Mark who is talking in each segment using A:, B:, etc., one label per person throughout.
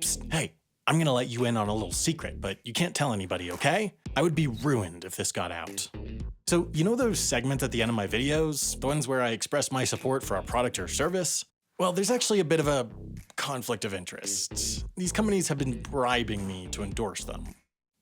A: Psst, hey, I'm gonna let you in on a little secret, but you can't tell anybody, okay? I would be ruined if this got out. So, you know those segments at the end of my videos? The ones where I express my support for a product or service? Well, there's actually a bit of a conflict of interest. These companies have been bribing me to endorse them.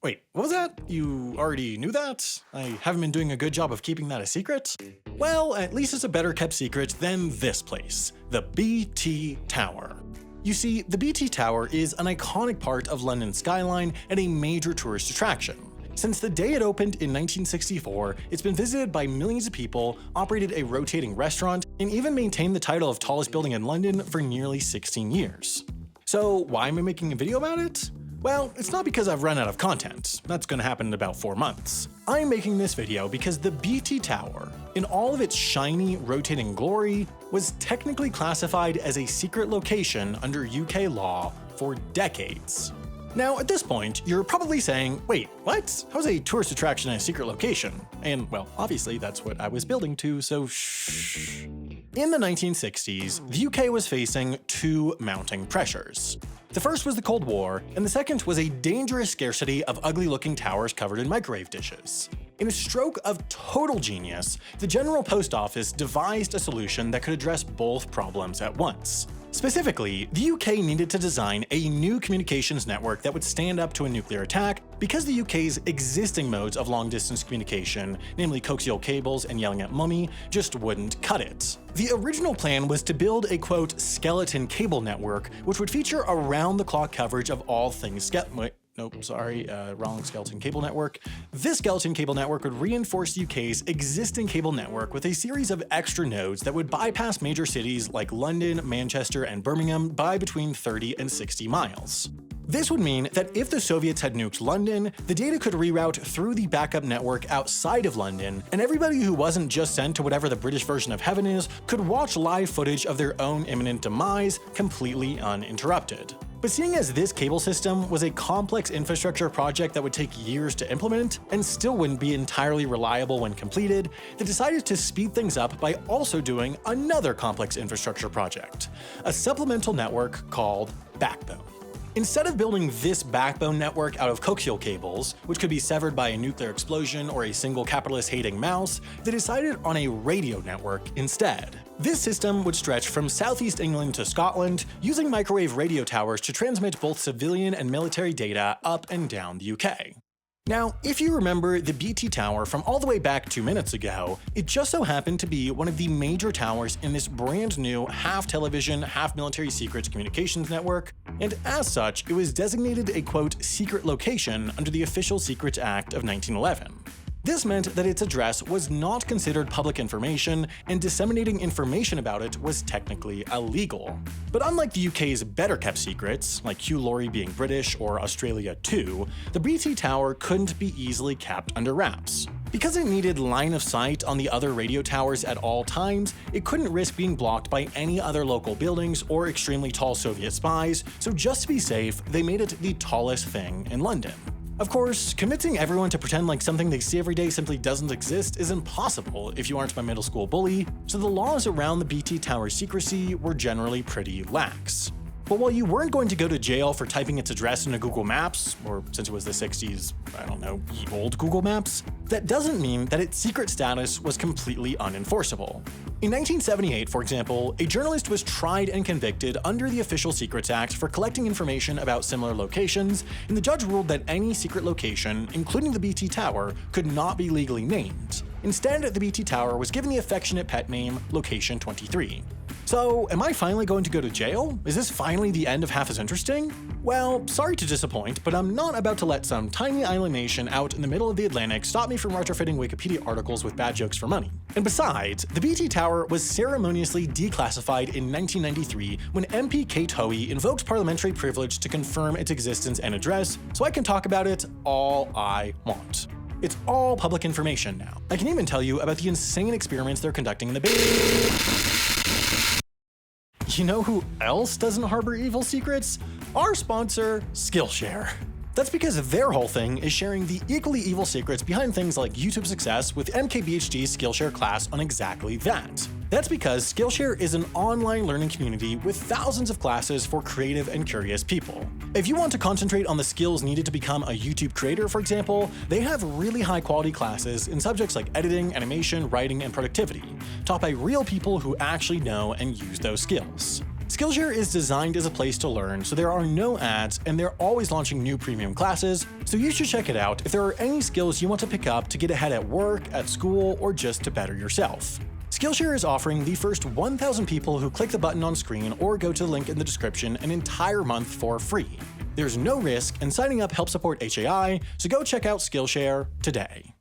A: Wait, what was that? You already knew that? I haven't been doing a good job of keeping that a secret? Well, at least it's a better kept secret than this place, the BT Tower. You see, the BT Tower is an iconic part of London's skyline and a major tourist attraction. Since the day it opened in 1964, it's been visited by millions of people, operated a rotating restaurant, and even maintained the title of tallest building in London for nearly 16 years. So why am I making a video about it? Well, it's not because I've run out of content. That's gonna happen in about 4 months. I'm making this video because the BT Tower, in all of its shiny, rotating glory, was technically classified as a secret location under UK law for decades. Now, at this point, you're probably saying, wait, what? How's a tourist attraction a secret location? And, well, obviously that's what I was building to, so shh. In the 1960s, the UK was facing 2 mounting pressures. The first was the Cold War, and the second was a dangerous scarcity of ugly-looking towers covered in microwave dishes. In a stroke of total genius, the General Post Office devised a solution that could address both problems at once. Specifically, the UK needed to design a new communications network that would stand up to a nuclear attack because the UK's existing modes of long-distance communication, namely coaxial cables and yelling at mummy, just wouldn't cut it. The original plan was to build a quote skeleton cable network, which would feature around-the-clock coverage of all things wrong skeleton cable network. This skeleton cable network would reinforce the UK's existing cable network with a series of extra nodes that would bypass major cities like London, Manchester, and Birmingham by between 30 and 60 miles. This would mean that if the Soviets had nuked London, the data could reroute through the backup network outside of London, and everybody who wasn't just sent to whatever the British version of heaven is could watch live footage of their own imminent demise completely uninterrupted. But seeing as this cable system was a complex infrastructure project that would take years to implement, and still wouldn't be entirely reliable when completed, they decided to speed things up by also doing another complex infrastructure project, a supplemental network called Backbone. Instead of building this backbone network out of coaxial cables, which could be severed by a nuclear explosion or a single capitalist-hating mouse, they decided on a radio network instead. This system would stretch from southeast England to Scotland, using microwave radio towers to transmit both civilian and military data up and down the UK. Now, if you remember the BT Tower from all the way back 2 minutes ago, it just so happened to be one of the major towers in this brand new half-television, half-military secrets communications network, and as such, it was designated a quote secret location under the Official Secrets Act of 1911. This meant that its address was not considered public information, and disseminating information about it was technically illegal. But unlike the UK's better-kept secrets, like Hugh Laurie being British or Australia too, the BT Tower couldn't be easily kept under wraps. Because it needed line of sight on the other radio towers at all times, it couldn't risk being blocked by any other local buildings or extremely tall Soviet spies, so just to be safe, they made it the tallest thing in London. Of course, convincing everyone to pretend like something they see every day simply doesn't exist is impossible if you aren't my middle school bully, so the laws around the BT Tower's secrecy were generally pretty lax. But while you weren't going to go to jail for typing its address into Google Maps, or since it was the 60s, I don't know, ye old Google Maps, that doesn't mean that its secret status was completely unenforceable. In 1978, for example, a journalist was tried and convicted under the Official Secrets Act for collecting information about similar locations, and the judge ruled that any secret location, including the BT Tower, could not be legally named. Instead, the BT Tower was given the affectionate pet name Location 23. So, am I finally going to go to jail? Is this finally the end of Half as Interesting? Well, sorry to disappoint, but I'm not about to let some tiny island nation out in the middle of the Atlantic stop me from retrofitting Wikipedia articles with bad jokes for money. And besides, the BT Tower was ceremoniously declassified in 1993 when MP Kate Hoey invoked parliamentary privilege to confirm its existence and address, so I can talk about it all I want. It's all public information now. I can even tell you about the insane experiments they're conducting in the base. You know who else doesn't harbor evil secrets? Our sponsor, Skillshare. That's because their whole thing is sharing the equally evil secrets behind things like YouTube success with MKBHD's Skillshare class on exactly that. That's because Skillshare is an online learning community with thousands of classes for creative and curious people. If you want to concentrate on the skills needed to become a YouTube creator, for example, they have really high-quality classes in subjects like editing, animation, writing, and productivity, taught by real people who actually know and use those skills. Skillshare is designed as a place to learn, so there are no ads, and they're always launching new premium classes, so you should check it out if there are any skills you want to pick up to get ahead at work, at school, or just to better yourself. Skillshare is offering the first 1,000 people who click the button on screen or go to the link in the description an entire month for free. There's no risk, and signing up helps support HAI, so go check out Skillshare today.